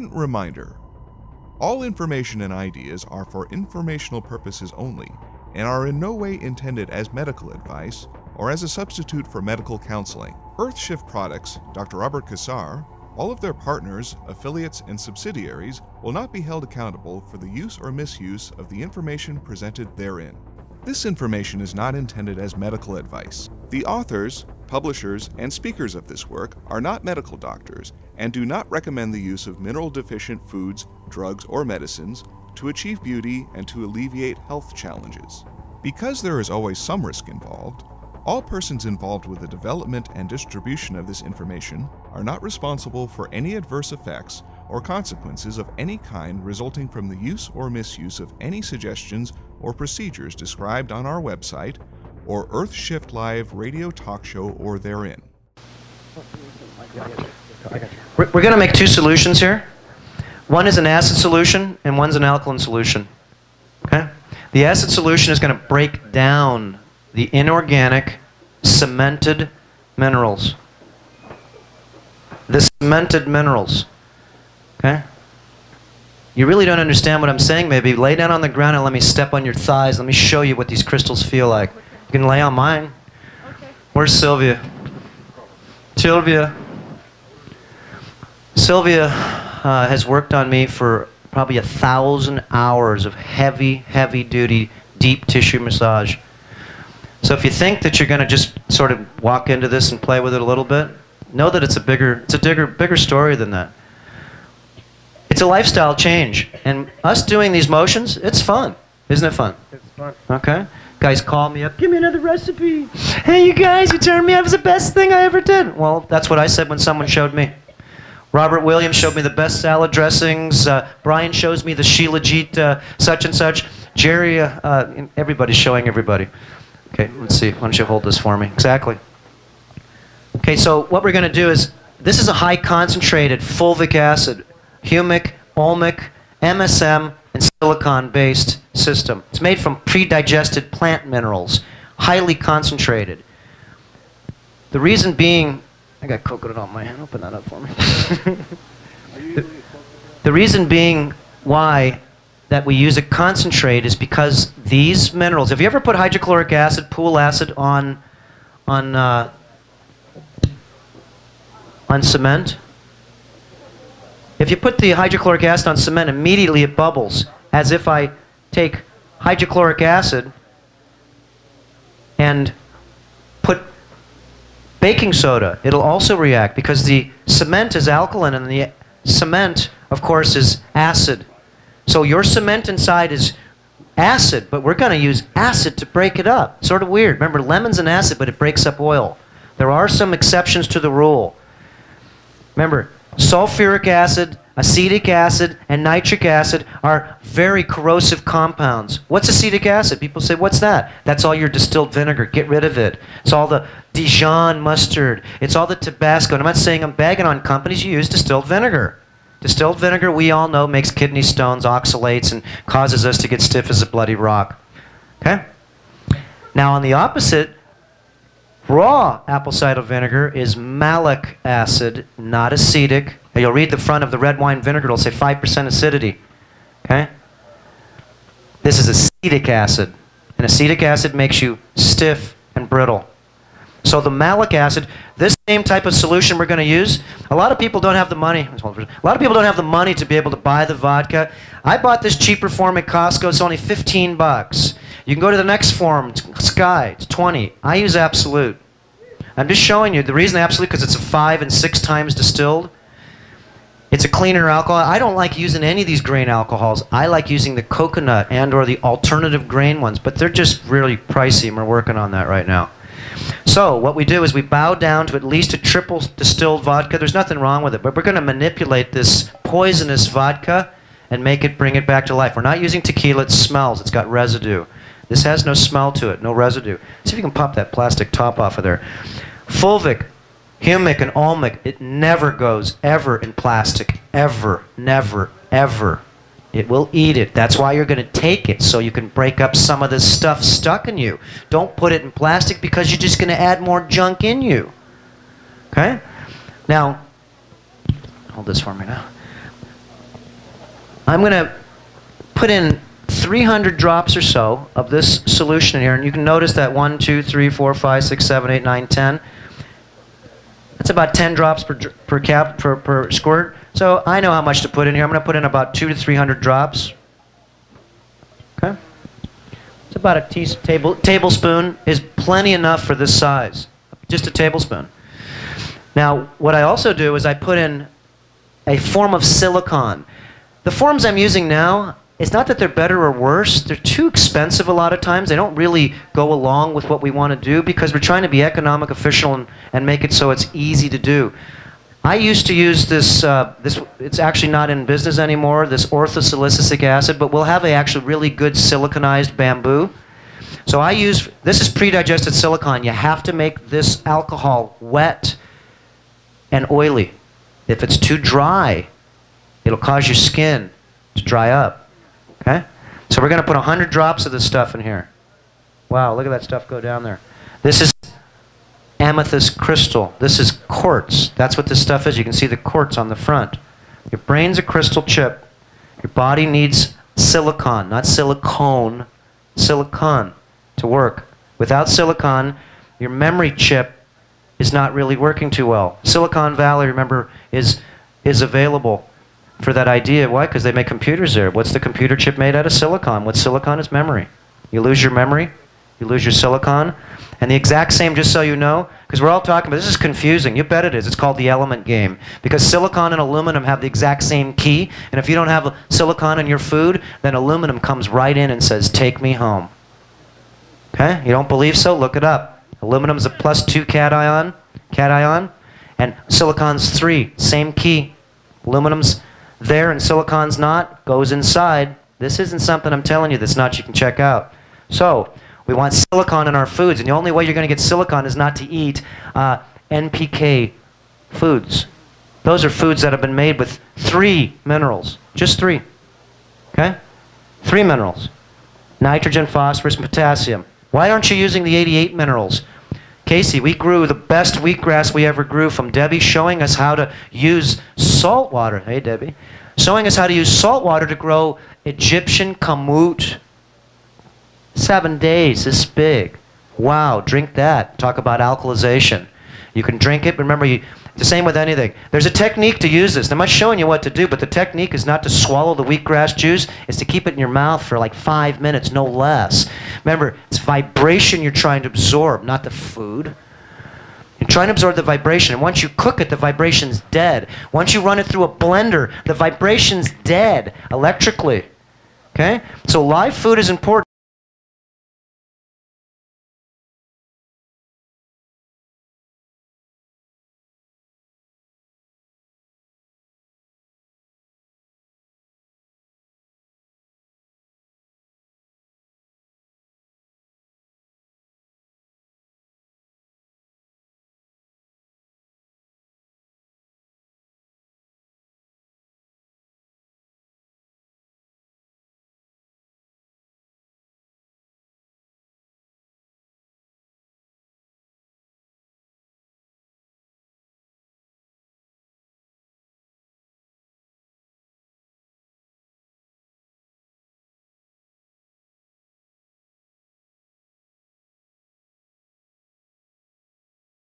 important reminder. All information and ideas are for informational purposes only and are in no way intended as medical advice or as a substitute for medical counseling. Earthshift Products, Dr. Robert Cassar, all of their partners, affiliates, and subsidiaries will not be held accountable for the use or misuse of the information presented therein. This information is not intended as medical advice. The authors, publishers, and speakers of this work are not medical doctors and do not recommend the use of mineral-deficient foods, drugs, or medicines to achieve beauty and to alleviate health challenges. Because there is always some risk involved, all persons involved with the development and distribution of this information are not responsible for any adverse effects or consequences of any kind resulting from the use or misuse of any suggestions or procedures described on our website or Earthshift Live radio talk show or therein. We're going to make two solutions here. One is an acid solution and one's an alkaline solution. Okay? The acid solution is going to break down the inorganic cemented minerals. The cemented minerals. Okay? You really don't understand what I'm saying, maybe. Lay down on the ground and let me step on your thighs. Let me show you what these crystals feel like. You can lay on mine. Okay. Where's Sylvia? Sylvia. Sylvia has worked on me for probably 1,000 hours of heavy, heavy-duty, deep tissue massage. So if you think that you're going to just sort of walk into this and play with it a little bit, know that it's a bigger story than that. It's a lifestyle change. And us doing these motions, it's fun. Isn't it fun? It's fun. Okay. Guys call me up, give me another recipe. Hey, you guys, you turned me out. It was the best thing I ever did. Well, that's what I said when someone showed me. Robert Williams showed me the best salad dressings. Brian shows me the Shilajit such and such. Jerry, everybody's showing everybody. Okay, let's see. Why don't you hold this for me? Exactly. Okay, so what we're going to do is, this is a high concentrated fulvic acid, humic, ulmic, MSM, and silicon-based system. It's made from pre-digested plant minerals, highly concentrated. The reason being, I got coconut on my hand. Open that up for me. The reason being why that we use a concentrate is because these minerals. Have you ever put hydrochloric acid, pool acid on cement? If you put the hydrochloric acid on cement, immediately it bubbles, as if I take hydrochloric acid and put baking soda. It'll also react because the cement is alkaline and the cement, of course, is acid. So your cement inside is acid, but we're going to use acid to break it up. Sort of weird. Remember, lemon's an acid, but it breaks up oil. There are some exceptions to the rule. Remember, sulfuric acid, acetic acid, and nitric acid are very corrosive compounds. What's acetic acid? People say, what's that? That's all your distilled vinegar. Get rid of it. It's all the Dijon mustard. It's all the Tabasco. And I'm not saying I'm bagging on companies who use distilled vinegar. Distilled vinegar, we all know, makes kidney stones, oxalates, and causes us to get stiff as a bloody rock. Okay? Now, on the opposite, raw apple cider vinegar is malic acid, not acetic. Now, you'll read the front of the red wine vinegar. It'll say 5% acidity. Okay? This is acetic acid. And acetic acid makes you stiff and brittle. So the malic acid, this same type of solution we're going to use, a lot of people don't have the money. A lot of people don't have the money to be able to buy the vodka. I bought this cheaper form at Costco. It's only 15 bucks. You can go to the next form, Sky, it's 20. I use Absolute. I'm just showing you the reason Absolute, because it's a 5 and 6 times distilled. It's a cleaner alcohol. I don't like using any of these grain alcohols. I like using the coconut and or the alternative grain ones, but they're just really pricey, and we're working on that right now. So what we do is we bow down to at least a triple distilled vodka. There's nothing wrong with it, but we're going to manipulate this poisonous vodka and bring it back to life. We're not using tequila. It smells. It's got residue. This has no smell to it, no residue. See if you can pop that plastic top off of there. Fulvic, humic, and ulmic, it never goes ever in plastic. Ever. Never. Ever. It will eat it. That's why you're going to take it, so you can break up some of this stuff stuck in you. Don't put it in plastic because you're just going to add more junk in you. Okay? Now, hold this for me now. I'm going to put in 300 drops or so of this solution in here, and you can notice that 1, 2, 3, 4, 5, 6, 7, 8, 9, 10. That's about 10 drops per squirt. So I know how much to put in here. I'm going to put in about 200 to 300 drops. Okay. It's about a tablespoon is plenty enough for this size. Just a tablespoon. Now, what I also do is I put in a form of silicone. The forms I'm using now, it's not that they're better or worse. They're too expensive a lot of times. They don't really go along with what we want to do because we're trying to be economic, efficient, and make it so it's easy to do. I used to use this, it's actually not in business anymore, this orthosilicic acid, but we'll have a actually really good siliconized bamboo. So I use, this is pre-digested silicone. You have to make this alcohol wet and oily. If it's too dry, it'll cause your skin to dry up. Okay? So we're going to put 100 drops of this stuff in here. Wow, look at that stuff go down there. This is amethyst crystal. This is quartz. That's what this stuff is. You can see the quartz on the front. Your brain's a crystal chip. Your body needs silicon, not silicone, silicon to work. Without silicon, your memory chip is not really working too well. Silicon Valley, remember, is available for that idea. Why? Because they make computers there. What's the computer chip made out of? Silicon. What's silicon? Is memory. You lose your memory, you lose your silicon. And the exact same, just so you know, because we're all talking about, this is confusing. You bet it is. It's called the element game. Because silicon and aluminum have the exact same key. And if you don't have silicon in your food, then aluminum comes right in and says, take me home. Okay? You don't believe so? Look it up. Aluminum's a +2 cation, and silicon's 3, same key. Aluminum's there and silicon's not, goes inside. This isn't something I'm telling you that's not you can check out. So, we want silicon in our foods, and the only way you're going to get silicon is not to eat NPK foods. Those are foods that have been made with 3 minerals, just 3. Okay? 3 minerals. Nitrogen, phosphorus, and potassium. Why aren't you using the 88 minerals? Casey, we grew the best wheatgrass we ever grew from Debbie showing us how to use salt water. Hey, Debbie. Showing us how to use salt water to grow Egyptian kamut. 7 days, this big. Wow, drink that. Talk about alkalization. You can drink it, but remember, it's the same with anything. There's a technique to use this. I'm not showing you what to do, but the technique is not to swallow the wheatgrass juice. It's to keep it in your mouth for like 5 minutes, no less. Remember, it's vibration you're trying to absorb, not the food. You're trying to absorb the vibration, and once you cook it, the vibration's dead. Once you run it through a blender, the vibration's dead electrically. Okay? So live food is important.